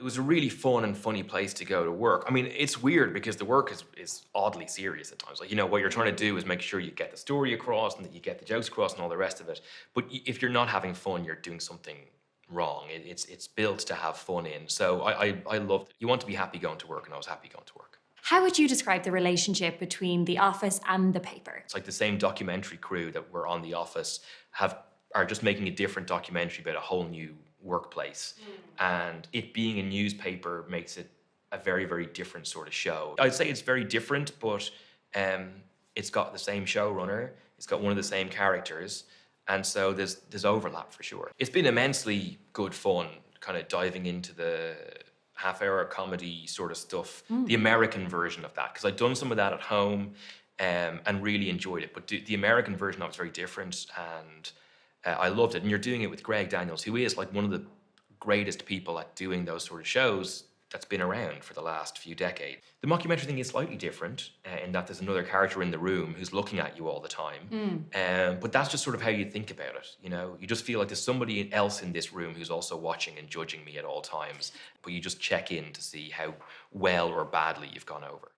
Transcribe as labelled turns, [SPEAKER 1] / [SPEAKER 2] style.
[SPEAKER 1] was a really fun and funny place to go to work. I mean, it's weird because the work is oddly serious at times. Like, you know, what you're trying to do is make sure you get the story across and that you get the jokes across and all the rest of it. But if you're not having fun, you're doing something wrong. It's built to have fun in. So I loved it. You want to be happy going to work, and I was happy going to work.
[SPEAKER 2] How would you describe the relationship between The Office and the paper?
[SPEAKER 1] It's like the same documentary crew that were on The Office are just making a different documentary about a whole new workplace. And it being a newspaper makes it a very, very different sort of show. I'd say it's very different, but it's got the same showrunner, it's got one of the same characters, and so there's overlap for sure. It's been immensely good fun kind of diving into the half-hour comedy sort of stuff, the American version of that, because I'd done some of that at home and really enjoyed it. But the American version of it was very different, and I loved it. And you're doing it with Greg Daniels, who is like one of the greatest people at doing those sort of shows that's been around for the last few decades. The mockumentary thing is slightly different in that there's another character in the room who's looking at you all the time. But that's just sort of how you think about it, you know? You just feel like there's somebody else in this room who's also watching and judging me at all times, but you just check in to see how well or badly you've gone over.